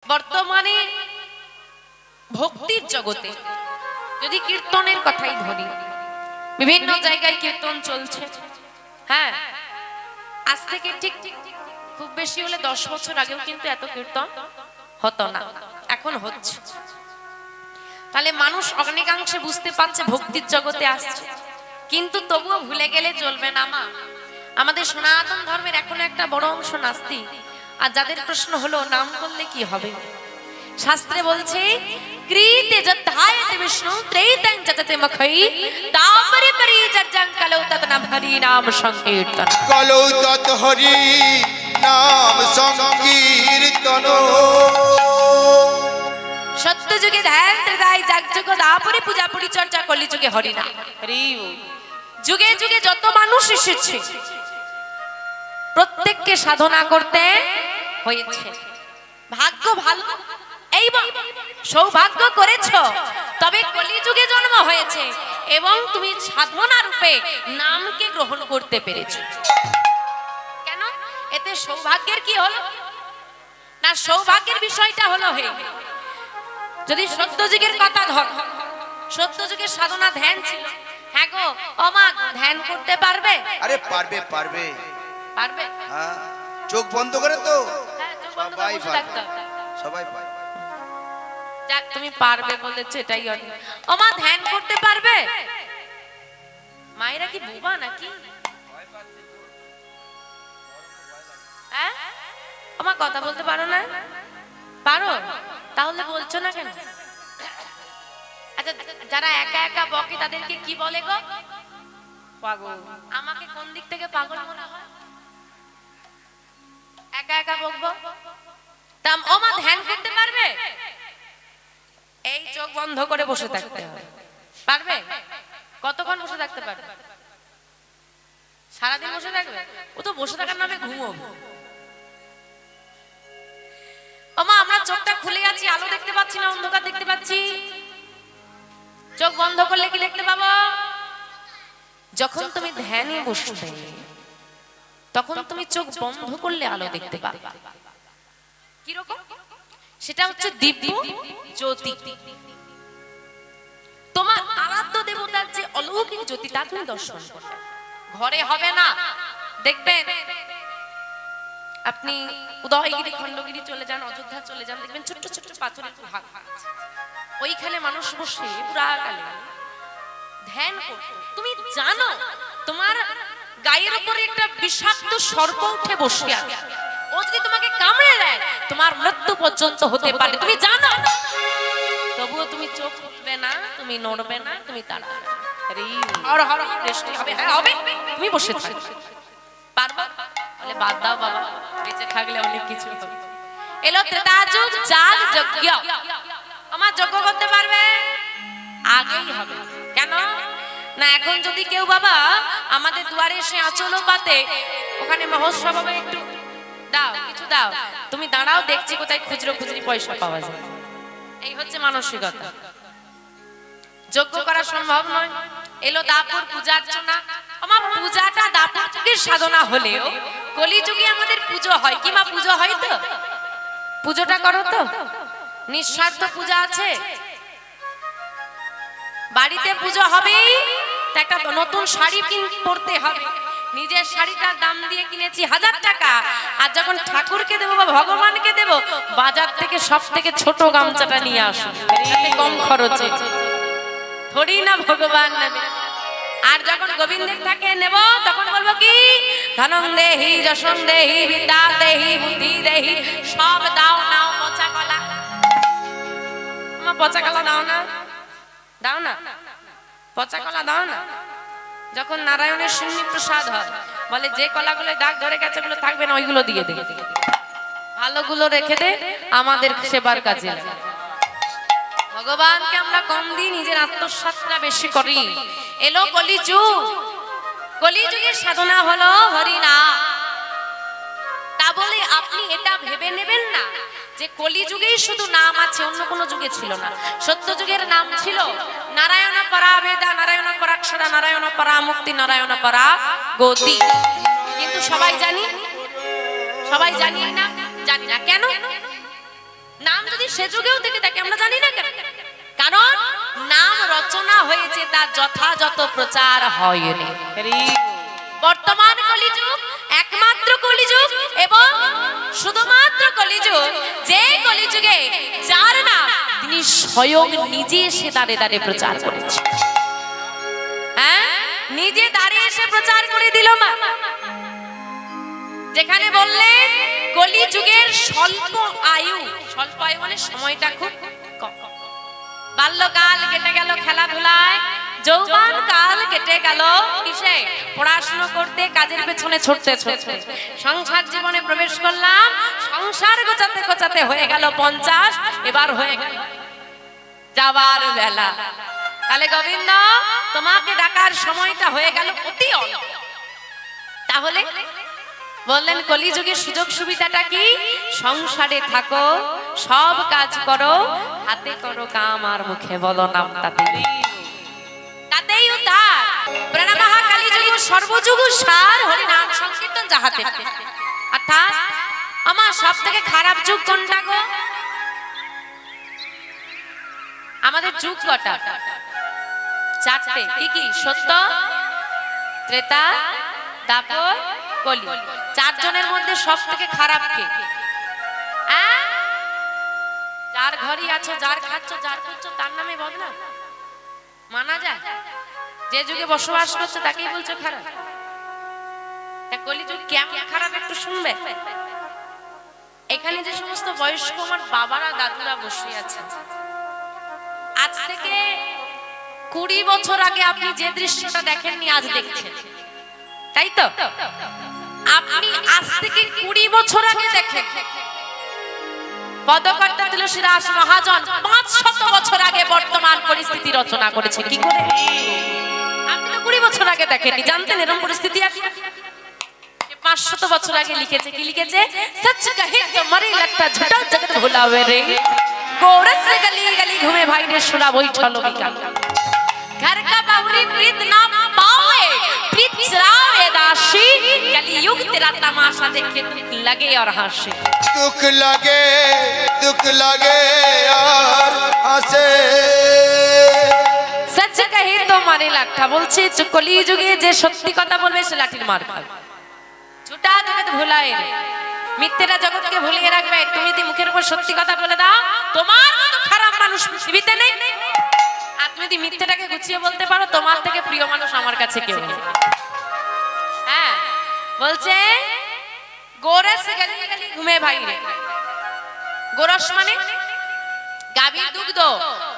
বর্তমানে ভক্তির জগতে যদি কীর্তনের কথাই ধরি, বিভিন্ন জায়গায় কীর্তন চলছে। হ্যাঁ, আজ থেকে ঠিক খুব বেশি হলে 10 বছর আগেও কিন্তু এত কীর্তন হতো না, এখন হচ্ছে। তাহলে মানুষ অনেকাংশে বুঝতে পারছে ভক্তির জগতে আসছে, কিন্তু তবুও ভুলে গেলে চলবে না। আমাদের সনাতন ধর্মের এখনো একটা বড় অংশ নাস্তিক, আর যাদের প্রশ্ন হলো নাম করলে কি হবে। শাস্ত্রে বলছে কৃতে যথায়তে বিষ্ণু ত্রেতং চততে মখৈ তাপরে পরিচর্যাং কলৌ তত নাম হরি নাম সংকীর্তন। কলৌ তত হরি নাম সংকীর্তন। সত্য যুগে ধ্যান ত্রেতায় যাগযজ্ঞ তাপরে পূজা পরিচর্যা, কলি যুগে হরি নাম। যুগে যুগে যত মানুষ এসেছে প্রত্যেককে সাধনা করতে হয়েছে। ভাগ্য ভালো, এই সৌভাগ্য করেছো, তবে কলিযুগে জন্ম হয়েছে এবং তুমি সাধনা রূপে নামকে গ্রহণ করতে পেরেছো। কেন? এতে সৌভাগ্যের কি হলো না, সৌভাগ্যের বিষয়টা হলো হে, যদি সত্যযুগের কথা ধর, সত্যযুগের সাধনা ধ্যান ছিল। হ্যাঁ গো ও মা, ধ্যান করতে পারবে? আরে পারবে পারবে পারবে, হ্যাঁ, চোখ বন্ধ করে তো সবাই পারবে, সবাই পারবে। যাক তুমি পারবে বলেছো, এটাই অনেক। ও মা, ধ্যান করতে পারবে? মায়েরা কি বোবা নাকি? হ্যাঁ, ও মা কথা বলতে পারো না? পারো, তাহলে বলছো না কেন? আচ্ছা, যারা একা একা বকে তাদেরকে কি বলে গো? পাগল। আমাকে কোন দিক থেকে পাগল মনে হয়? একা একা বকবো। তা ও মা, ধ্যান করতে পারবে? এই চোখ বন্ধ করে বসে থাকতে হবে। পারবে? কতক্ষণ বসে থাকতে পারবে? সারাদিন বসে থাকবে? ও তো বসে থাকার নামে ঘুমোবে। ও মা, আমরা চোখটা খুলে আছি, আলো দেখতে পাচ্ছি না, অন্ধকার দেখতে পাচ্ছি। চোখ বন্ধ করলে কি দেখতে পাবো? যখন তুমি ধ্যানে বসবে তখন তুমি চোখ বন্ধ করলে আলো দেখতে পাবে। কিরকম? সেটা হচ্ছে দিব্য জ্যোতি। তোমার আরাধ্য দেবতার যে অলৌকিক জ্যোতি তা তুমি দর্শন করবে। ঘরে হবে না, দেখবেন আপনি উদয়গিরি খণ্ডগিরি চলে যান, অযোধ্যা চলে যান, দেখবেন ছোট্ট ছোট্ট পাথরের ভাগ আছে, ওইখানে মানুষ বসে পুরা কালে ধ্যান করতো। তুমি জানো তোমার গায়ের উপরে একটা বিষাক্ত সর্প উঠে বসে আছে, ও যদি তোমাকে কামড়ে দেয় তোমার মৃত্যু পর্যন্ত হতে পারে, তুমি জানো, তবুও তুমি চোখ খুলবে না, তুমি নড়বে না, তুমি তাড়াবে না। হর হর বৃষ্টি হবে, হ্যাঁ হবে, তুমি বসে থাকবে। পারবা? বলে বাদ দাও বাবা, বেঁচে থাকলে অনেক কিছু হবে। এলো ত্রেতা যুগ, যাগ যজ্ঞ। আমার যজ্ঞ করতে পারবে? আগেই হবে। কেন না, এখন যদি কেউ বাবা আমাদের দুয়ারে এসে আঁচলও পাতে, ওখানে মহোৎসব হবে, একটু দাও, কিছু দাও, তুমি দাঁড়াও, দেখছি কোথায় খুচরো খুচরি পয়সা পাওয়া যায়। এই হচ্ছে মানসিকতা। যজ্ঞ করা সম্ভব নয়। এলো দাপুর পূজা অর্চনা। আমার পূজাটা দাপুর যুগের সাধনা হলেও কলিযুগে আমাদের পুজো হয় কি মা? পুজো হয় তো? পুজোটা করো তো? নিঃস্বার্থ পূজা আছে। বাড়িতে পুজো হবে, একটা নতুন শাড়ি পরতে হবে। নিজের শাড়িটার দাম দিয়ে কিনেছি 1000 টাকা, আর যখন ঠাকুরকে দেবো বা ভগবানকে দেবো, বাজার থেকে সব থেকে ছোট গামছাটা নিয়ে আসো, কম খরচে, থোড়ি না ভগবান নেবে। আর যখন গোবিন্দের থাকে নেব, তখন বলবো কি ধনং দেহি, যশং দেহি, বিদ্যা দেহি, বুদ্ধি দেহি, সব দাও। নাও পচা কলা, পচা কলা দাও না, দাও না, পচা কলা দাও না। যখন নারায়ণের শূন্য প্রসাদ হয়, বলে যে কলাগুলো দাগ ধরে গেছে ওগুলো থাকবে না, ওইগুলো দিয়ে দে, ভালোগুলো রেখে দে, আমাদের সেবার কাজে লাগে। ভগবানকে আমরা কম দিই, নিজের আত্মসাৎটা বেশি করি। এলো কলিযুগ, কলিযুগের সাধনা হলো হরিনাম। তা বলে আপনি এটা ভেবে নেবেন না যে কলিযুগেই শুধু নাম আছে, অন্য কোনো যুগে ছিল না। সত্য যুগের নাম ছিল নারায়ণ পরা বেদা, নারায়ণ পরাক্ষরা, নারায়ণ পরা মুক্তি, নারায়ণ পরা গতি। কিন্তু সবাই জানি? সবাই জানি না? জানি না। কেন? নাম যদি সে যুগেও থেকে থাকে আমরা জানি না কেন, কারণ নাম রচনা হয়েছে, তার যথাযথ প্রচার হয়নি। বর্তমান কলিযুগ একমাত্র কলিযুগ এবং শুধুমাত্র কলিযুগ, যে কলিযুগে যার নাম তিনি স্বয়ং নিজে এসে দাঁড়ে দাঁড়ে প্রচার করেছে। হ্যাঁ, নিজে দাঁড়িয়ে এসে প্রচার করে দিল মা। যেখানে বললেন কলিযুগের স্বল্প আয়ু, স্বল্প আয়ু মানে সময়টা খুব কম। বাল্যকাল কেটে গেল খেলাধুলায়, যৌবন কাল কেটে গেল কিসে? পড়াশোনা করতে, কাজের পেছনে ছুটতে ছুটতে। সংসার জীবনে প্রবেশ করলাম, সংসার গোছাতে গোছাতে হয়ে গেল 50, এবার হয়ে গেল যাবার বেলা। তাহলে গোবিন্দ তোমাকে ডাকার সময়টা হয়ে গেল অতি অল্প। তাহলে বললেন কলিযুগের সুযোগ সুবিধাটা কি? সংসারে থাকো, সব কাজ করো, হাতে করো কাম আর মুখে বলো নাম, তাতেই উদ্ধার। প্রণামঃ কলিযুগ সর্বযুগ সার, হরি নাম সংকীর্তন যাহাতে। অর্থাৎ আমার সব থেকে খারাপ যুগ কোনটা গো? আমাদের যুগ কটা? 4টে। কি কি? সত্য, ত্রেতা, দ্বাপর, কলি। 4 জনের মধ্যে সব থেকে খারাপ কে? যার ঘরই আছো, যার খাচ্ছ, যার করছো, তার নামে বদনাম মানা যায়? যে যুগে বসবাস করছে তাকেই বলছো খারাপ। কলিযুগ কেমন খারাপ একটু শুনবে। এখানে যে সমস্ত বয়স্ক আমার বাবারা দাদুরা বসে আছেন, আজ থেকে 20 বছর আগে আপনি যে দৃশ্যটা দেখেননি আজ দেখছেন, তাই তো? আপনি আজ থেকে 20 বছর আগে দেখেন পদকর্তা তুলসীদাস মহাজন 500 বছর আগে বর্তমান পরিস্থিতি রচনা করেছে। কি করে? আপনি তো 20 বছর আগে দেখেননি, জানতেন এরকম পরিস্থিতি আছে? 500 বছর আগে লিখেছে। কি লিখেছে? সচ কহে তো মরে লাগতা ঝটা জগত ভুলাবে রে, गोरस गली गली घूमे भाई ने सुना वही छलो बिका। घर का बावरी प्रीत ना पावे, प्रीत चरावे दासी, कली युग तेरा तमाशा देखे दुख लगे और हंसे। दुख लगे और हंसे। सच कहे तो मारे लाठा बोलছে কলি যুগে যে সত্যি কথা বলবে সে লাঠির মার খাবে। ঝুটা জগৎ ভুলায় রে, মিথ্যেরা জগৎকে ভুলিয়ে রাখবে। তুমি যদি মুখের উপর সত্যি কথা বলে দাও, তোমার মতো খারাপ মানুষ পৃথিবীতে নেই। আর তুমি যদি মিথ্যেটাকে গুছিয়ে বলতে পারো, তোমার থেকে প্রিয় মানুষ আমার কাছে কেউ নেই। হ্যাঁ, বলছে গোরস গলি গলি ঘুমে ভাই রে। গোরস মানে গাভীর দুগ্ধ,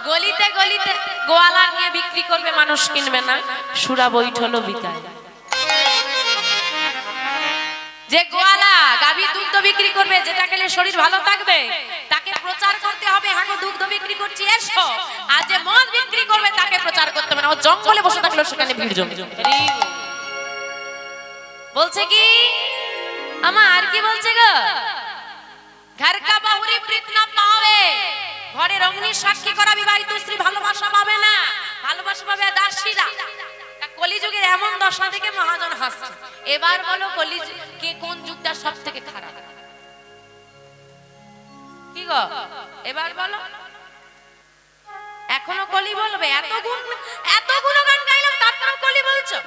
গলিতে গলিতে গোয়ালা নিয়ে বিক্রি করবে, মানুষ কিনবে না, সুরা বৈঠলো বিকায়। যে গোয়ালা গাভীর দুগ্ধ বিক্রি করবে, যেটা খেলে শরীর ভালো থাকবে, তাকে প্রচার করতে হবে হ্যাঁ গো দুগ্ধ বিক্রি করছি এসো। আর যে মদ বিক্রি করবে তাকে প্রচার করতে হবে না, ও জঙ্গলে বসে থাকলো সেখানে ভিড় জমে। বলছে কি আমার, কি বলছে গো? ঘর কা বাহুরি প্রীত না পাবে, ঘরের অগ্নি সাক্ষী করা বিবাহিত স্ত্রী ভালোবাসা পাবে না, ভালোবাসা পাবে দাসীরা। কলিযুগের এমন দশা থেকে মহাজন হাসছে। এবার বলো কলিযুগে কোন যুগটা সব থেকে খারাপ? কি গো এবার বলো? এখনো কলি বলবে? এতগুলো গান গাইলাম তারপরেও কলি বলছো?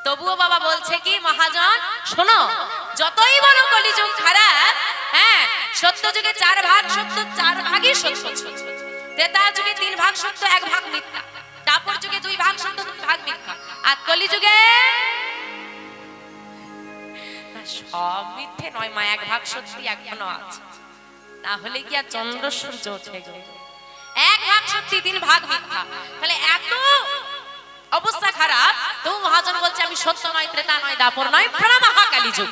তবুও বাবা বলছে কি মহাজন শোনো, যতই বলো কলিযুগ খারাপ, হ্যাঁ সত্য যুগে 4 ভাগ সত্য, 4 ভাগই সত্য। ত্রেতা যুগে 3 ভাগ সত্য, 1 ভাগ মিথ্যা। দ্বাপর যুগে 2 ভাগ সত্য, 2 ভাগ মিথ্যা। আর কলি যুগে সব মিথ্যে নয় মা, 1 ভাগ সত্যি এখনো আছে। তাহলে কি আর চন্দ্র সূর্য ওঠে গো? 1 ভাগ সত্যি, 3 ভাগ মিথ্যা। তাহলে এত অবস্থা খারাপ, তো মহাজন বলছে আমি সত্য নয়, ত্রেতা নয়, দ্বাপর নয়, প্রণামঃ কলিযুগ।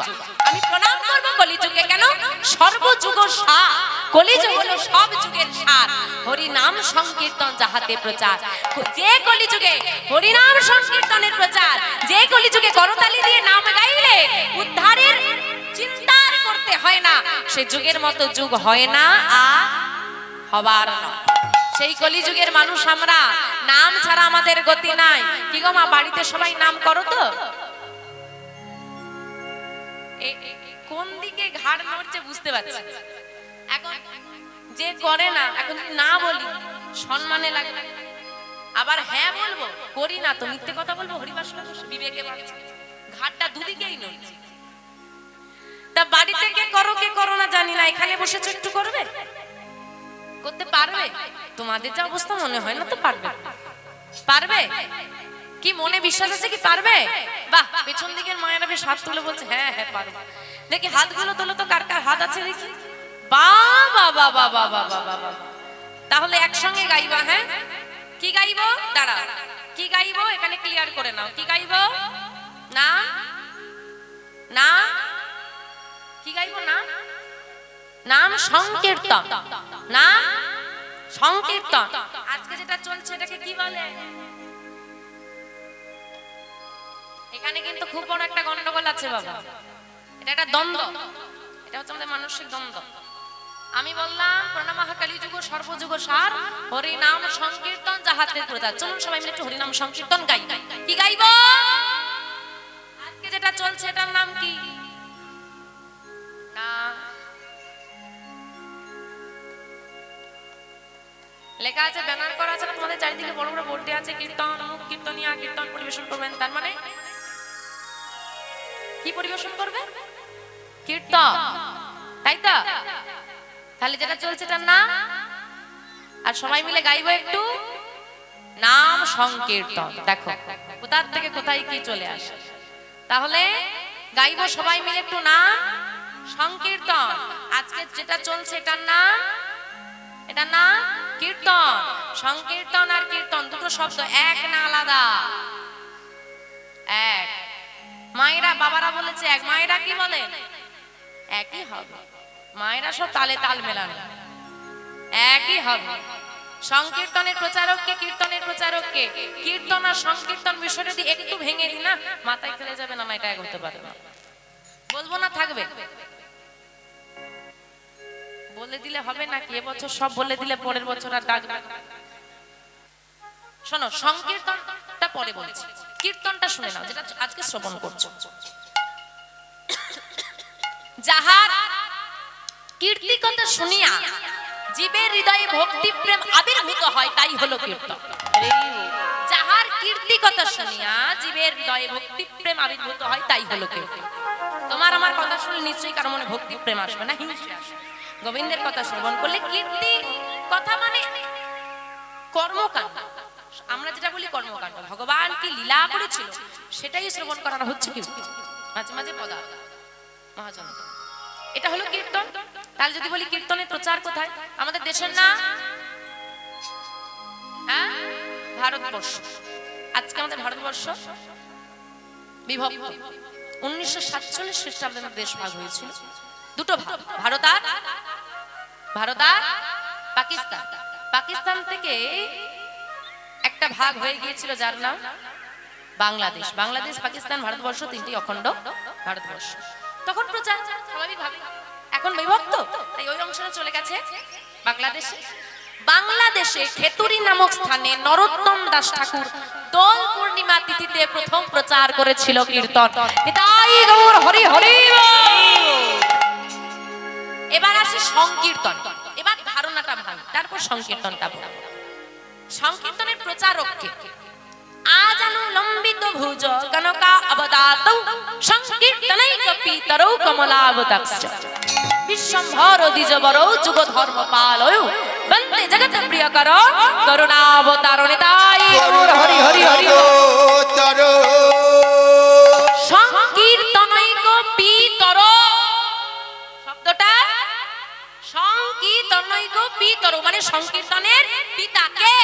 আমি প্রণাম করব কলিযুগকে। কেন? সর্বযুগ সার, কলিযুগ হলো সব যুগের সার। হরি নাম সংকীর্তন যাহাতে প্রচার। যে কলিযুগে হরি নাম সংকীর্তনের প্রচার, যে কলিযুগে করতালি দিয়ে নাম গাইলে উদ্ধারের চিন্তা করতে হয় না, সে যুগের মতো যুগ হয় না আর হবার না। সেই কলিযুগের মানুষ আমরা, নাম ছাড়া আমাদের গতি নাই। কি গো মা, বাড়িতে সবাই নাম করো তো? কোন দিকে ঘাড় নড়ছে বুঝতে পারছি। এখন যে করে না, এখন যদি না বলি সম্মানে লাগবে, আবার হ্যাঁ বলবো করি না তো মিথ্যে কথা বলবো, হরিবাসনে বসে বিবেকে বাঁচছে, ঘাটটা দুদিকেই নড়ছে। তা বাড়িতে কে করো না জানি না, এখানে বসেছো একটু করবে, করতে পারবে? তোমাদের যা অবস্থা মনে হয় না তো পারবে। পারবে কি মনে বিশ্বাস আছে কি পারবে? বাহ, পেছন দিকের মায়েরা বেশ হাত তুলে বলছে হ্যাঁ হ্যাঁ পারবে। দেখি হাতগুলো তোলো তো, কার কার হাত আছে দেখি। বাবা বাবা বাবা বাবা, তাহলে একসঙ্গে গাইবা। হ্যাঁ, কি গাইবো? দাঁড়া, কি গাইবো এখানে ক্লিয়ার করে নাও। কি গাইবো? না না, কি গাইবো? না নাম সংকীর্তন, না সংকীর্তন। আজকে যেটা চলছে এটাকে কি বলে? এখানে কিন্তু খুব বড় একটা গন্ডগোল আছে বাবা, এটা একটা দ্বন্দ্ব, এটা হচ্ছে আমাদের মানসিক দ্বন্দ্ব। আমি বললাম প্রণামঃ কলিযুগ সর্বযুগ সার, হরি নাম সংকীর্তন যাহাতে প্রচার। চলুন সবাই মিলে একটু হরি নাম সংকীর্তন গাই। কি গাইবো? আজকে যেটা চলছে এটার নাম কি? না, লেখা আছে, ব্যানার করা আছে না তোমাদের চারিদিকে, বড় বড় বোর্ড দেওয়া আছে, কীর্তন অমুক কীর্তনিয়া কীর্তন পরিবেশন করবেন। তার মানে কি পরিবেশন করবে? কীর্তন, তাই তো? তাহলে যেটা চলছে এটার নাম, আর সবাই মিলে গাইবো একটু নাম সংকীর্তন। দেখো কোথা থেকে কোথায় কি চলে আসে। তাহলে গাইবো সবাই মিলে একটু নাম সংকীর্তন। আজকে যেটা চলছে এটার নাম, এটা না কীর্তন। সংকীর্তন আর কীর্তন দুটো শব্দ এক না আলাদা? এক। মায়েরা বাবারা বলেছে এক, মায়েরা কি বলে? একই হবে। মায়েরা সব তালে তাল মেলানো, একই হবে। সংকীর্তনের প্রচারককে, কীর্তনের প্রচারককে। কীর্তন আর সংকীর্তন বিষয়টা যদি একটু ভেঙে দিই না, মাথায় খেলে যাবে না, এটা এক হতে পারে না। বলবো না থাকবে? বলে দিলে হবে নাকি? এবছর সব বলে দিলে পরের বছর আর ডাকবে। শোনো, সংকীর্তনটা পরে বলছি, কীর্তনটা শুনে নাও যেটা আজকে শ্রবণ করছো। যাহার কীর্তি কথা শুনিয়া জীবের হৃদয়ে ভক্তি প্রেম আবির্ভূত হয় তাই হলো কীর্তন। যাহার কীর্তি কথা শুনিয়া জীবের হৃদয়ে ভক্তি প্রেম আবির্ভূত হয় তাই হলো কীর্তন। তোমার আমার কথা শুনে নিশ্চয়ই কারো মনে ভক্তি প্রেম আসবে না, হিংসা আসবে। গোবিন্দের কথা শ্রবণ করলে, কীর্তি কথা মানে কর্মকাণ্ড, আমরা যেটা বলি কর্মকাণ্ড, ভগবান কি লীলা করেছিল সেটাই শ্রবণ করানো হচ্ছে কি মাঝে মাঝে পদা মহাজন, এটা হলো কীর্তন। তাহলে যদি বলি কীর্তনের প্রচার কোথায়? আমাদের দেশের না, হ্যাঁ, ভারতবর্ষ। আজকে আমাদের ভারতবর্ষ বিভক্ত। 1947 খ্রিস্টাব্দে দেশ ভাগ হয়েছিল, দুটো ভাগ, ভারত আর পাকিস্তান। পাকিস্তান থেকে একটা ভাগ হয়ে গিয়েছিল যার নাম বাংলাদেশ। বাংলাদেশ, পাকিস্তান, ভারতবর্ষ তিনটি অখণ্ড ভারতবর্ষ। তখন প্রচার স্বাভাবিকভাবে, এখন বিভক্ত, তাই ওই অংশটা চলে গেছে বাংলাদেশে। বাংলাদেশে খেতুরি নামক স্থানে নরোত্তম দাস ঠাকুর দোল পূর্ণিমা তিথিতে প্রথম প্রচার করেছিল কীর্তন। নিতাই গৌর হরি হরি। এবার আসে সংকীর্তন। এবার ধারণাটা ভাঙ, তারপর সংকীর্তনটা বলব। সংকীর্তনের প্রচারককে আজানু লম্বিত ভুজ কনকা অবদাতৌ সংকীর্তনৈক পিতরৌ কমলাবতাক্ষ বিশ্বম্ভর দ্বিজবরৌ যুগ ধর্ম পালয়ৌ বন্দে জগৎ প্রিয়কর করুণাবতার নিতাই গৌর হরি হরি হরি। সংকীর্তনৈক পিতর শব্দটা, সংকীর্তনৈক পিতর মানে সংকীর্তনের পিতা। কে?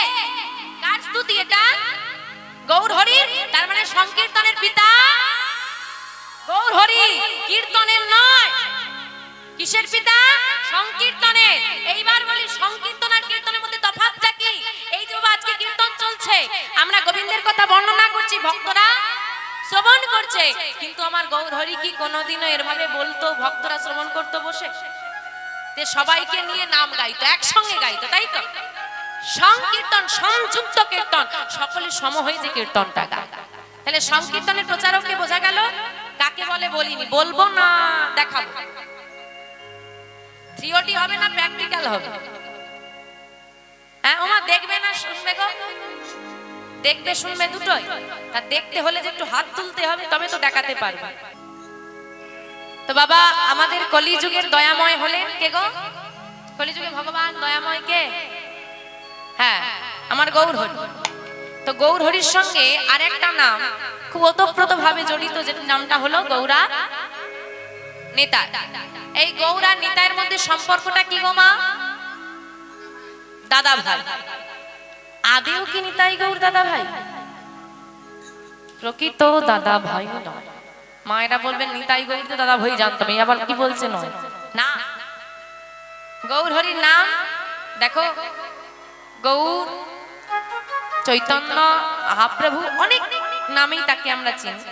কার স্তুতি এটা? গৌর হরির। তার মানে সংকীর্তনের পিতা গৌর হরি, কীর্তনের নয়। কিসের পিতা? সংকীর্তনের। এইবার বলি সংকীর্তন আর কীর্তনের মধ্যে তফাৎটা কি? এই যে আজকে কীর্তন চলছে, আমরা গোবিন্দের কথা বর্ণনা করছি, ভক্তরা শ্রবণ করছে, কিন্তু আমার গৌর হরি কি কোনোদিনও এরভাবে বলতো, ভক্তরা শ্রবণ করতো বসে? তে সবাইকে নিয়ে নাম গাইতো, একসঙ্গে গাইতো, তাই তো? সংকীর্তন, সংযুক্ত কীর্তন, সকলে সম হয়ে যে কীর্তনটা গায়। তাহলে সংকীর্তনের প্রচারককে বোঝা গেল। কাকে বলে বলিনি, বলবো না, দেখাবো। সিওটি হবে না প্র্যাকটিক্যাল হবে? হ্যাঁ ওমা, দেখবে না শুনবে গো? দেখবে শুনবে দুটোই। তা দেখতে হলে যে একটু হাত তুলতে হবে, তবে তো দেখাতে পারবে। তো বাবা আমাদের কলিযুগের দয়াময় হলেন কে গো? কলিযুগে ভগবান দয়াময় কে? হ্যাঁ আমার গৌর হরি। তো গৌর হরির সঙ্গে আরেকটা নাম খুব ওতপ্রোত ভাবে জড়িত, যে নামটা হলো গৌরা নিতাই। এই গৌরা নিতাইয়ের মধ্যে সম্পর্কটা কি গো মা? দাদা ভাই। আদেও কি নিতাই গৌর দাদা ভাই? প্রকৃত দাদা ভাই নয়। মায়েরা বলবেন নিতাই গৌর তো দাদা ভাই জানতাম, এই আবার কি বলছে নয় না। গৌর হরির নাম দেখো, গৌর, চৈতন্য, মহাপ্রভু, অনেক নামেই তাকে আমরা চিনি।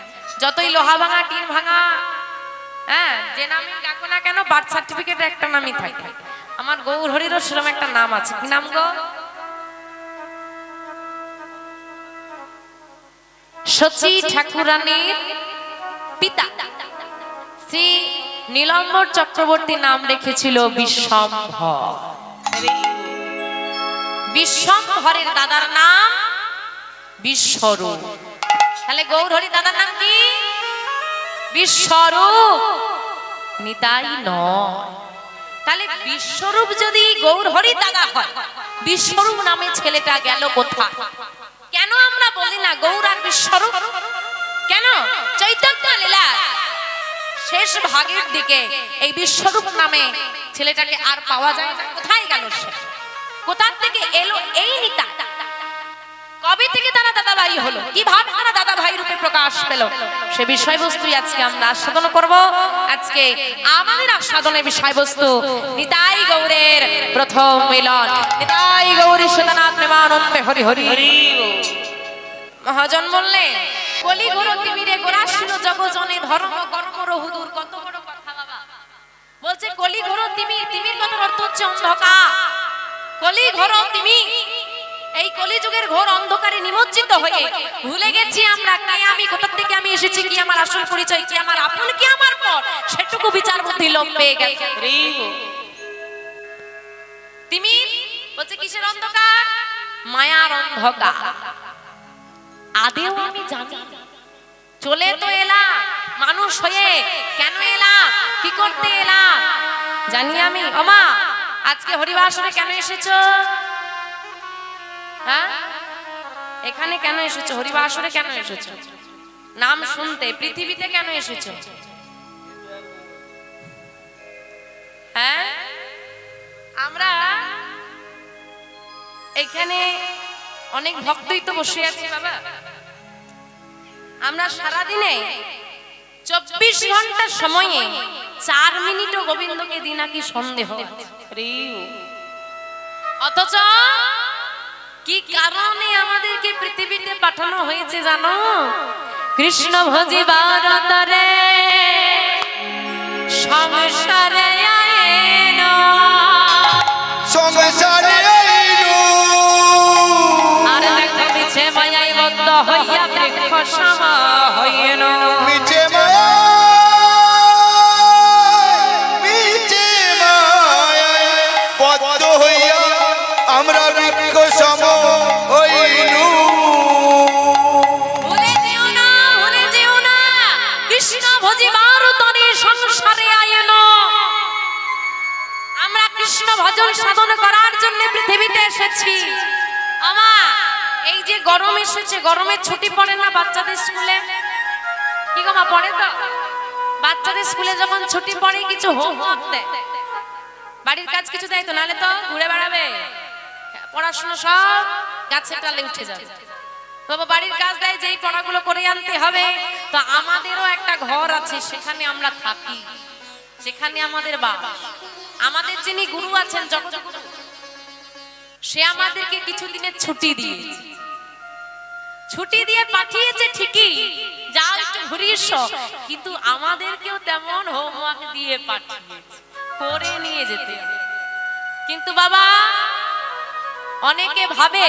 যতই লোহা ভাঙা টিন ভাঙা, হ্যাঁ যে নামে ডাকো না কেন, বার্থ সার্টিফিকেটে একটা নামই থাকে। আমার গৌর হরিরও সেরকম একটা নাম আছে। কি নাম গো? শচী ঠাকুরানীর পিতা শ্রী নীলাম্বর চক্রবর্তী নাম রেখেছিল বিশ্বম্ভর। বিশ্বম্ভরের দাদার নাম বিশ্বরূপ। তাহলে গৌর হরি দাদার নাম কি? বিশ্বরূপ, নিতাই নয়। তাহলে বিশ্বরূপ যদি গৌর হরি দাদা হয়, বিশ্বরূপ নামে ছেলেটা গেল কোথায়? কেন আমরা বলি না গৌর আর বিশ্বরূপ? কেন? চৈতন্য লীলা শেষ ভাগের দিকে এই বিশ্বরূপ নামে ছেলেটাকে আর পাওয়া যায় না। কোথায় গেল সে? কোথা থেকে এলো এই নিতা? কবে থেকে তারা দাদা ভাই হলো? কিভাবে তারা দাদা ভাই রূপে প্রকাশ পেল? সে বিষয়বস্তুই আজকে আমরা আস্বাদন করব। আজকে আমাদের আস্বাদনের বিষয়বস্তু নিতাই গৌরের প্রথম মিলন। নিতাই গৌরী সদানাথ প্রেমানন্দে হরি হরি হরি। মহাজন বললেন, কলি ঘোর তিমিরে গোরাশীল জগজনে ধর্ম কর্ম রহুদূর। কত বড় কথা বাবা বলছে, কলি ঘোর তিমির। তিমির কথার অর্থ হচ্ছে অন্ধকার। কলি ঘোর তিমির, এই কলিযুগের ঘোর অন্ধকারে নিমজ্জিত হয়ে ভুলে গেছি আমরা কে আমি, কোথা থেকে আমি এসেছি, কি আমার আসল পরিচয়, কি আমার আপন, কি আমার পর, সেটুকু বিচার বুদ্ধি লোপ পেয়ে গেছে। তিমির বলছে কিসের অন্ধকার? মায়ার অন্ধকার। আদেও আমি জানি, চলে তো এলাম মানুষ হয়ে, কেন এলাম, কি করতে এলাম জানি আমি। ওমা আজকে হরিবাসরে কেন এসেছো? হ্যাঁ এখানে কেন এসেছো? হরিবাসরে কেন এসেছো? নাম শুনতে। পৃথিবীতে কেন এসেছো? হ্যাঁ আমরা এখানে অনেক ভক্তই তো বসে আছি বাবা। আমরা সারাদিনে 24 ঘন্টা সময়ে 4 মিনিটও গোবিন্দকে দিই নাকি সন্দেহ। অথচ কি কারণে আমাদেরকে পৃথিবীতে পাঠানো হয়েছে জানো? কৃষ্ণ ভজিবার তরে সংসারে আইনো, সংসারে আইনো। আর দেখো মিছে মায়ায় বদ্ধ হইয়া বৃক্ষ সম হইনো। মিছে মায়া, মিছে মায়ায় বদ্ধ হইয়া আমরা বৃক্ষ সম হইনু। ভুলে যেও না, ভুলে যেও না, কৃষ্ণ ভজিবার তরে সংসারে আইনো। আমরা কৃষ্ণ ভজন সাধন করার জন্য পৃথিবীতে এসেছি। আমা এই যে গরম এসেছে, গরমের ছুটি পড়ে না বাচ্চাদের স্কুলে? কি গো মা, পড়ে তো? বাচ্চাদের স্কুলে যখন ছুটি পড়ে কিছু হোমওয়ার্ক দেয়, বাড়ির কাজ কিছু দেয় তো, নালে তো ঘুরে বেড়াবে, পড়াশোনা সব গাছের ডালে উঠে যাবে। বাবা বাড়ির কাজ দেয়, যেই পড়াগুলো করে আনতে হবে। তো আমাদেরও একটা ঘর আছে, সেখানে আমরা থাকি, সেখানে আমাদের বাবা, আমাদের যিনি গুরু আছেন জগৎগুরু, সে আমাদেরকে কিছুদিনের ছুটি দিয়েছে। ছুটি দিয়ে পাঠিয়েছে ঠিকই, যাও একটু ঘুরে এসো, কিন্তু আমাদেরকেও তেমন হোমওয়ার্ক দিয়ে পাঠিয়েছে, করে নিয়ে যেতে। কিন্তু বাবা অনেকে ভাবে,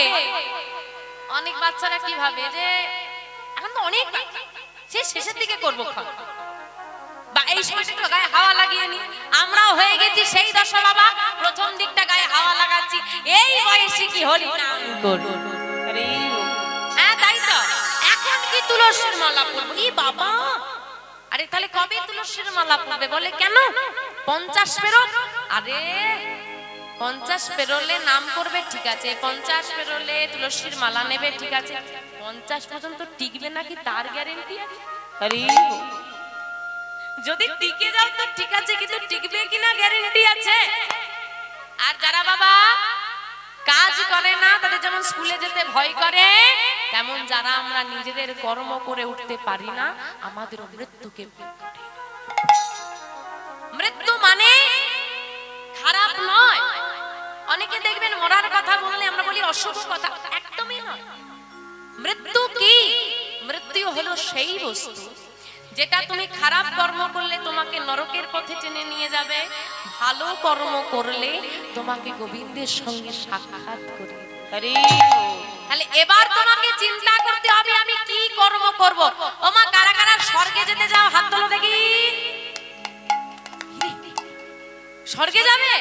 অনেক বাচ্চারা কি ভাবে যে এখন তো অনেক সে শেষের দিকে করবো, বা এই সময়টা একটু গায়ে হাওয়া লাগিয়ে নি। আমরাও হয়ে গেছি সেই দশা বাবা, প্রথম দিকটা গায়ে হাওয়া লাগাচ্ছি, এই বয়সে কি হরি নাম করব। হ্যাঁ তাই তো, এখন কি তুলসীর মালা পরবো? ই বাবা, আরে তাহলে কবে তুলসীর মালা পরবে? বলে কেন 50 পেরোক। আরে 50 পেরোলে নাম করবে ঠিক আছে, 50 পেরোলে তুলসীর মালা নেবে ঠিক আছে, 50 পর্যন্ত টিকবে নাকি তার গ্যারেন্টি আছে? আরে যদি টিকে যাও তো ঠিক আছে, কিন্তু টিকবে কিনা গ্যারেন্টি আছে? আর যারা বাবা কাজ করে না, তাদের যেমন স্কুলে যেতে ভয় করে, তেমন যারা আমরা নিজেদের কর্ম করে উঠতে পারি না, আমাদের মৃত্যুকে ভয় করে। মৃত্যু মানে খারাপ নয়। অনেকে দেখবেন মরার কথা বললে আমরা বলি অশুভ কথা, একদমই নয়। মৃত্যু কি? মৃত্যু হলো সেই বস্তু যেটা তুমি খারাপ কর্ম করলে তোমাকে নরকের পথে টেনে নিয়ে যাবে, ভালো কর্ম করলে তোমাকে গোবিন্দের সঙ্গে সাক্ষাৎ করে। তাহলে এবার তোমাকে চিন্তা করতে হবে আমি কি কর্ম করব। ওমা কারা কারা স্বর্গে যেতে যাও হাত তোলো দেখি। স্বর্গে যাবে?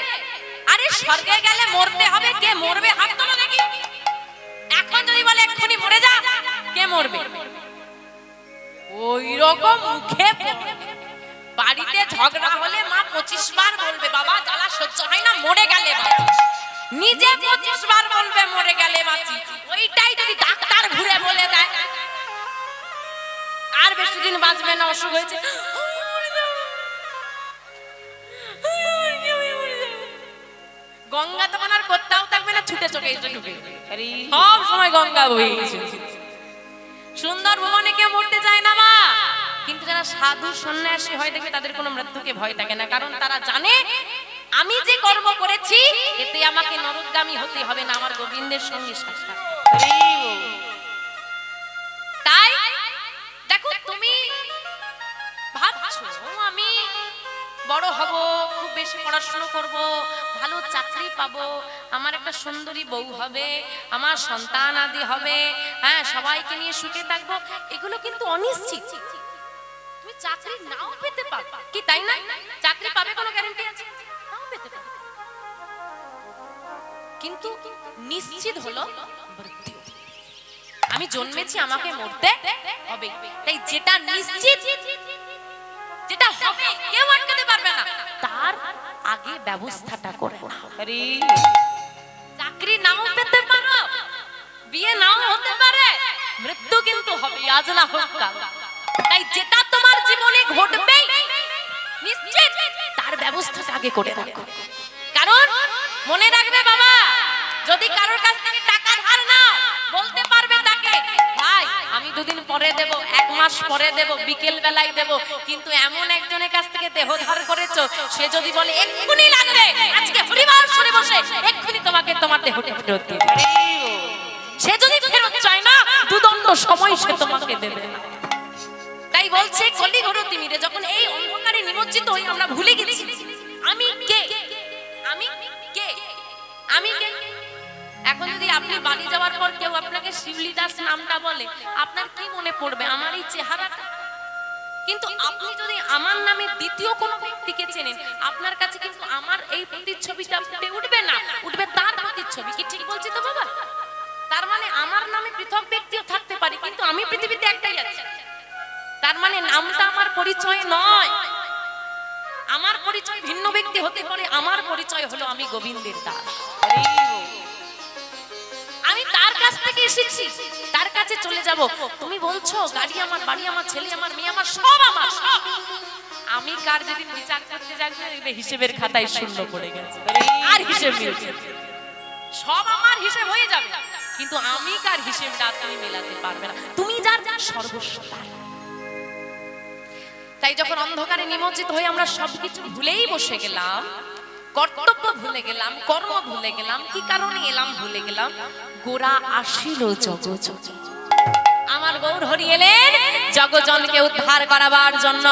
আরে স্বর্গে গেলে মরতে হবে, কে মরবে হাত তোলো দেখি। এখন যদি বলে এক্ষুনি মরে যা, কে মরবে? ওই রকম মুখে বাড়িতে ঝগড়া হলে মা 25 বার বলবে বাবা জ্বালা সহ্য হয় না, মরে গেলে বাঁচি। নিজে 25 বার বলবে মরে গেলে বাঁচি। ওইটাই যদি ডাক্তার ঘুরে বলে দেয় আর বেশি দিন বাঁচবে না, অসুখ হয়েছে, গঙ্গা তখন আর কোথাও থাকবে না, ছুটে চলে এসে ঢুকে সব সময় গঙ্গা বয়ে গেছে। সুন্দর ভবনে কেউ মরতে চায় না মা, কিন্তু যারা সাধু সন্ন্যাসী হয় দেখবে তাদের কোনো মৃত্যুকে ভয় থাকে না, কারণ তারা জানে আমি যে কর্ম করেছি এতে আমাকে নরকগামী হতে হবে না, আমার গোবিন্দের সঙ্গে সাক্ষাৎ। তাই দেখো তুমি ভাবছো আমি বড় হব, খুব বেশি পড়াশোনা করব, ভালো চাকরি পাবো, আমার একটা সুন্দরী বউ হবে, আমার সন্তান আদি হবে, হ্যাঁ সবাইকে নিয়ে সুখে থাকবো, এগুলো কিন্তু অনিশ্চিত। তুমি চাকরি নাও পেতে পারো, কি তাই না? চাকরি পাবে কোনো গ্যারান্টি আছে? নাও পেতে পারো, কিন্তু নিশ্চিত হলো মৃত্যু। আমি জন্মেছি, আমাকে মরতে হবে। তাই যেটা নিশ্চিত, যেটা হবে কেউ আটকাতে পারবে না, তার আগে ব্যবস্থাটা করে নাও। চাকরি নাও পেতে পারো, বিয়ে নাও হতে পারে, মৃত্যু কিন্তু হবে, আজ না হোক কাল। তাই যেটা তোমার জীবনে ঘটবে নিশ্চিত, তার ব্যবস্থাটা আগে করে রাখো। কারণ মনে রাখবে বাবা, যদি কারোর কাছ থেকে টাকা ধার নাও, বলতে পারবে তাকে ভাই আমি দুদিন পরে দেব, এক মাস পরে দেব, বিকেল বেলায় দেব, কিন্তু এমন একজনের কাছ থেকে দেহ ধার করেছো, সে যদি বলে এক্ষুনি লাগবে, আজকে পরিবার সরে বসে এক্ষুনি তোমাকে তোমার দেহটা ফেরত দিয়ে দেবে, সে যদি ফেরত চায় না দুদণ্ড সময় সে তোমাকে দেবে না। তাই বলছে কলিঘোর তিমিরে যখন এই অন্ধকারে নিমজ্জিত হই আমরা ভুলে গেছি আমি কে, আমি কে, আমি কে। এখন যদি আপনি বাড়ি যাওয়ার পর কেউ আপনাকে শিবলি দাস নামটা বলে, আপনার কি মনে পড়বে? আমার এই চেহারাটা। কিন্তু আপনি যদি আমার নামে দ্বিতীয় কোনো ব্যক্তিকে চেনেন, আপনার কাছে কিন্তু আমার এই প্রতিচ্ছবিটা ফুটে উঠবে না, উঠবে তার প্রতিচ্ছবি। কি ঠিক বলছি তো বাবা? তার মানে আমার নামে পৃথক ব্যক্তিও থাকতে পারে, কিন্তু আমি পৃথিবীতে একটাই আছি। তার মানে নামটা আমার পরিচয় নয়, আমার পরিচয় ভিন্ন ব্যক্তি হতে পারে, আমার পরিচয় হলো আমি গোবিন্দের দাস। আমি তার কাছ থেকে এসেছি, তার কাছে চলে যাব। তুমি বলছো গাড়ি আমার, বাড়ি আমার, ছেলে আমার, মেয়ে আমার, সব আমার, সব। আমি কার যেদিন বিচার করতে যাচ্ছি হিসেবের খাতায় শূন্য পড়ে গেছে, আর হিসেব মিলছে, সব আমার হিসেব হয়ে যাবে, কিন্তু আমি কার হিসেবটা তুমি মেলাতে পারবে না। তুমি যার সর্বস্ব তার। তাই যখন অন্ধকারে নিমজ্জিত হয়ে আমরা সবকিছু ভুলেই বসে গেলাম, কর্তব্য ভুলে গেলাম, কর্ম ভুলে গেলাম, কি কারণে এলাম ভুলে গেলাম, গোরা আসিল জগজননী। আমার গৌর হরি এলেন জগজনকে উদ্ধার করাবার জন্য।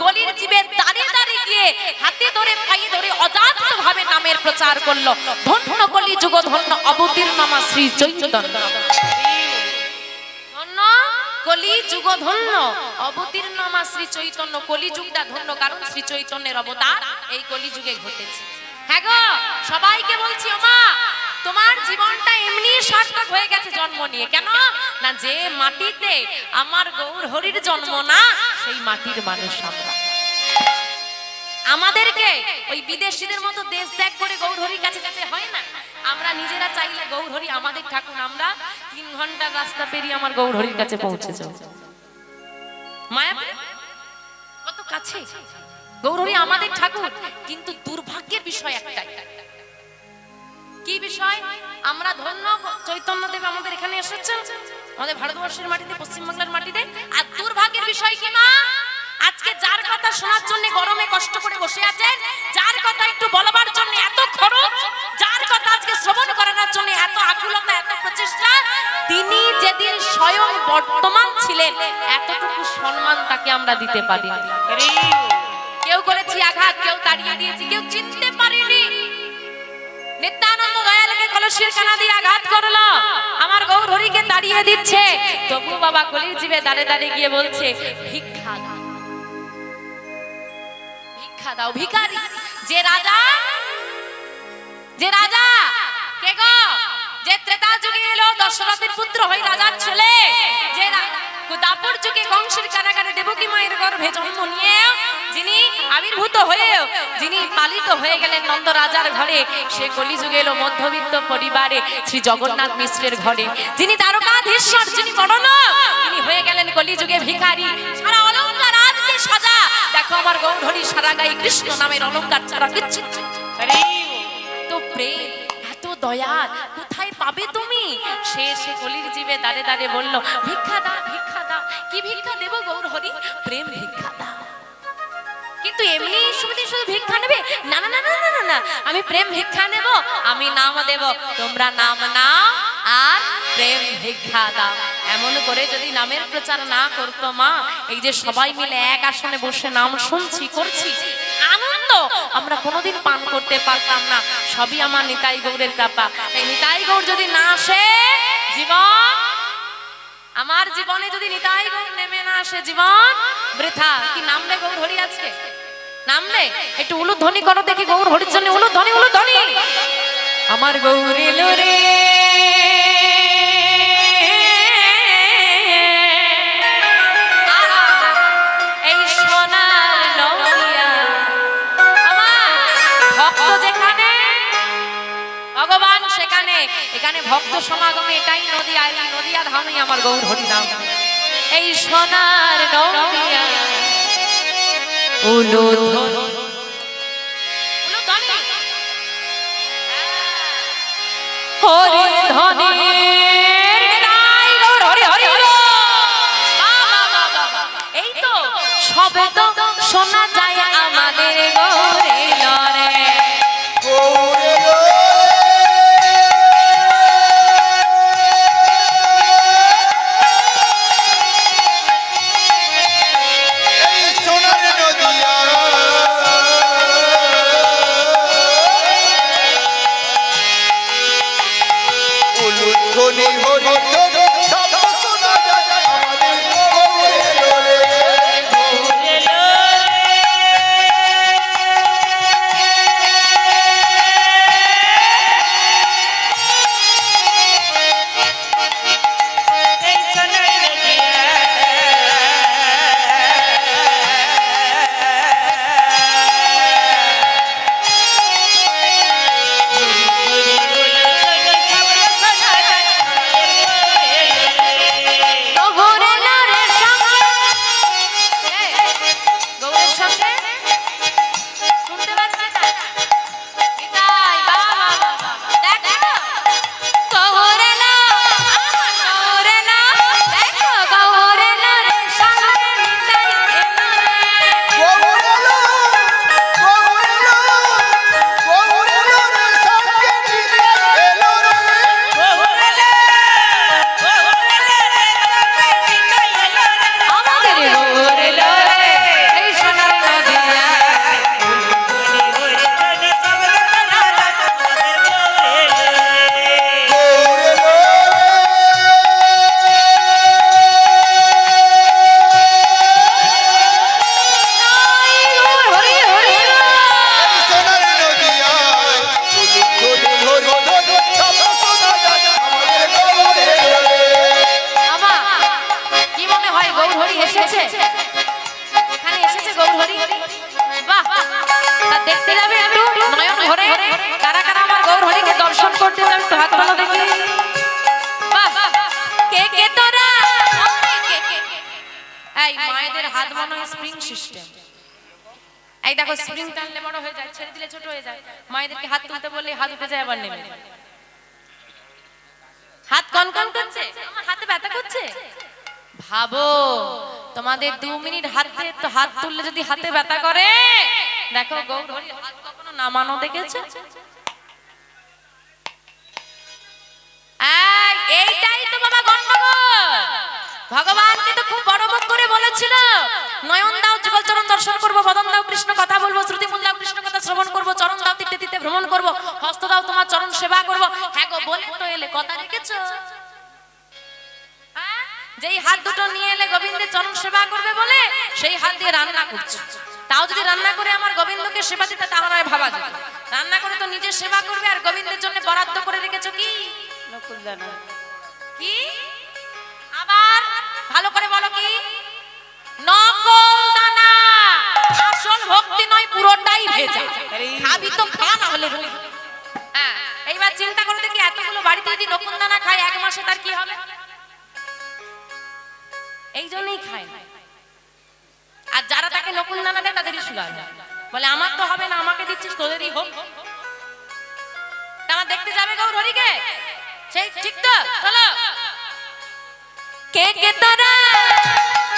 কলির জীবে দাঁড়িয়ে দাঁড়িয়ে গিয়ে হাতে ধরে পায়ে ধরে অজাত ভাবে নামের প্রচার করলো। ধন্য কলি যুগ, ধন্য অবতীর্ণ মা শ্রী চৈতন্য, ধন্য কলি যুগ ধন্য অবতীর্ণ মা শ্রী চৈতন্য। কলি যুগটা ধন্য কারণ শ্রী চৈতন্যের অবতার এই কলি যুগে ঘটেছে। হ্যাঁ গো, সবাইকে বলছি ও মা, তোমার জীবনটা এমনি সার্থক হয়ে গেছে জন্ম নিয়ে। কেন না, যে মাটিতে আমার গৌর হরির জন্ম না, সেই মাটির মানুষ আমরা। আমাদেরকে ওই বিদেশিদের মতো দেশ ত্যাগ করে গৌর হরির কাছে যেতে হয় না। আমরা নিজেরা চাইলে গৌর হরি আমাদের ঠাকুর, আমরা 3 ঘন্টার রাস্তা পেরিয়ে আমার গৌর হরির কাছে পৌঁছে যাব। মায়া কত কাছে গৌর হরি আমাদের ঠাকুর। কিন্তু দুর্ভাগ্যের বিষয় একটাই। কি বিষয়? আমরা ধন্য চৈতন্য দেব আমাদের এখানে এসেছেন, আমাদের ভারতবর্ষের মাটিতে, পশ্চিমবাংলার মাটিতে। আর দুর্ভাগ্যের বিষয় কি মা, আজকে যার কথা শোনার জন্য গরমে কষ্ট করে বসে আছেন, যার কথা একটু বলবার জন্য এত খরচ, যার কথা আজকে শ্রবণ করানোর জন্য এত আকুলতা, এত প্রচেষ্টা, তিনি যেদিন স্বয়ং বর্তমান ছিলেন, এতটুকু সম্মান তাকে আমরা দিতে পারিনি। কেউ করেছি আঘাত, কেউ তাড়িয়ে দিয়েছি, কেউ চিনতে পারেনি। নিত্যানন্দ দয়ালকে কলসির কানা দিয়ে আঘাত করলো, আমার গৌর হরিকে তাড়িয়ে দিচ্ছে, তবু বাবা কলির জীবে দাঁড়ে দাঁড়ে গিয়ে বলছে ভিক্ষা দাও, ভিক্ষা দাও। ভিখারি যে রাজা, যে রাজা কে গো, যে ত্রেতা যুগে এলো দশরথের পুত্র হয়ে রাজার ছেলে, যে দাপর যুগে কংসের কারাগারে দেবকী মায়ের গর্ভে জন্ম নিয়ে যিনি আবির্ভূত হয়ে, যিনি পালিত হয়ে গেলেন নন্দ রাজার ঘরে, সে কলিযুগে এলো মধ্যবিত্ত পরিবারে শ্রী জগন্নাথ মিশ্রের ঘরে, যিনি দ্বারকাধীশ্বর, যিনি বড়লোক, তিনি হয়ে গেলেন কলিযুগে ভিখারি। সারা অলংকার আজকে সাজা, দেখো আমার গৌর হরি সারা গায়ে কৃষ্ণ নামের অলংকার ছাড়া কিচ্ছু। তো প্রেম, এত দয়া কোথায় পাবে তুমি? সে কলির জীবে দাঁড়ে দাঁড়ে বলল ভিক্ষা দাও, ভিক্ষা দাও। কি ভিক্ষা দেব গৌর হরি? প্রেম ভিক্ষা দাও। কিন্তু এমনি শুধু শুধু ভিক্ষা নেবে না, না না না না না, আমি প্রেম ভিক্ষা নেব, আমি নাম দেব, তোমরা নাম নাও আর প্রেম ভিক্ষা দাও। এমন করে যদি নামের প্রচার না করতো মা, এই যে সবাই মিলে এক আসনে বসে নাম শুনছি, করছি, আনন্দ আমরা কোনোদিন পান করতে পারতাম না। সবই আমার নিতাই গৌরের কৃপা। এই নিতাই গৌর যদি না আসে, জীবন, আমার জীবনে যদি নিতাই গৌর নেমে না আসে, জীবন বৃথা। কি নামলে গৌর হরি আজকে? নামলে একটু উলুধ্বনি করো দেখি গৌর হরির জন্য। উলুধ্বনি, উলুধ্বনি। আমার গৌর এলো রে, এই সোনার নদিয়া। আমার ভক্ত যেখানে, ভগবান সেখানে, এখানে ভক্ত সমাগমে এটাই নদিয়া, এই নদিয়া ধামই আমার গৌর হরি নাম। এই সোনার নদিয়া উলুধ্বনি, উলুধ্বনি, হরি ধ্বনি, হরি হরি হরি। এই তো শব্দ শোনা যায় আমাদের গৌরে লরে। নয় স্প্রিং সিস্টেম। এই দেখো স্প্রিং টানলে বড় হয়ে যায়, ছেড়ে দিলে ছোট হয়ে যায়। মায়েদেরকে হাত তুলতে বললে হাত উঠে যায় আবার নেমে যায়। হাত কনকন করছে, আমার হাতে ব্যথা করছে। ভাবো তোমাদের 2 মিনিট হাত তুললে যদি হাতে ব্যথা করে, দেখো গৌরহরির হাত কখনো নামানো দেখেছো? এইটাই তো বাবা গন্ডগোল। ভগবান কিন্তু খুব বড় মুখ করে বলেছিল, নয়ন দাও যুগল চরণ দর্শন করব, বদন দাও কৃষ্ণ কথা বলবো, শ্রুতি মূল দাও কৃষ্ণ কথা শ্রবণ করব, চরণ দাও তীর্থে তীর্থে ভ্রমণ করব, হস্ত দাও তোমার চরণ সেবা করব। হ্যাঁ গো বলে তো এলে, কথা রেখেছো? যেই হাত দুটো নিয়ে এলে গোবিন্দের চরণ সেবা করবে বলে, সেই হাত দিয়ে রান্না করছো। তাও যদি রান্না করে আমার গোবিন্দকে সেবা দিতে, তাহলে ভাবা যেত। রান্না করে তো নিজের সেবা করবে, আর গোবিন্দের জন্য বরাদ্দ করে রেখেছো কি? নকুলদানা। কি? আবার ভালো করে বলো কি? নকুলদানা। আসল ভক্তি নয়, পুরোটাই ভেজা। খাবি তো খা, না হলে রই। হ্যাঁ, এইবার চিন্তা করে দেখি, এতগুলো বাড়িতে যদি নকুলদানা খায় 1 মাসে তার কি হবে? এই জন্যই খায় না। আর যারা তাকে নকুলদানা দেয় তাদেরই সুগার হয়। বলে আমার তো হবে না, আমাকে দিচ্ছিস, তোদেরই হোক। আমার দেখতে যাবে গৌরহরিকে, সেই ঠিক তো? চলো। কে কে তোরা,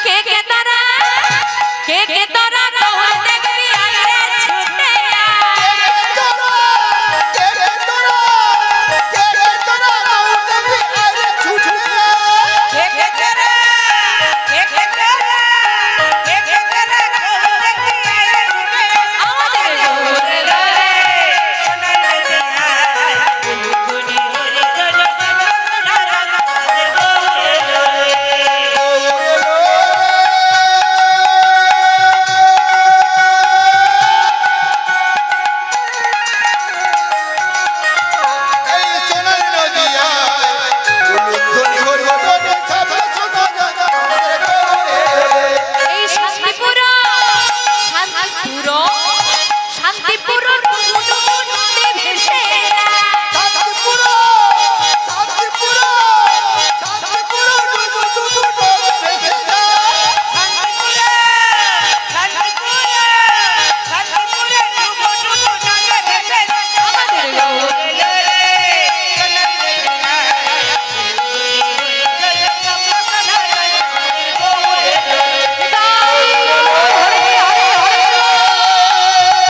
কে কে তোরা, কে কে তোরা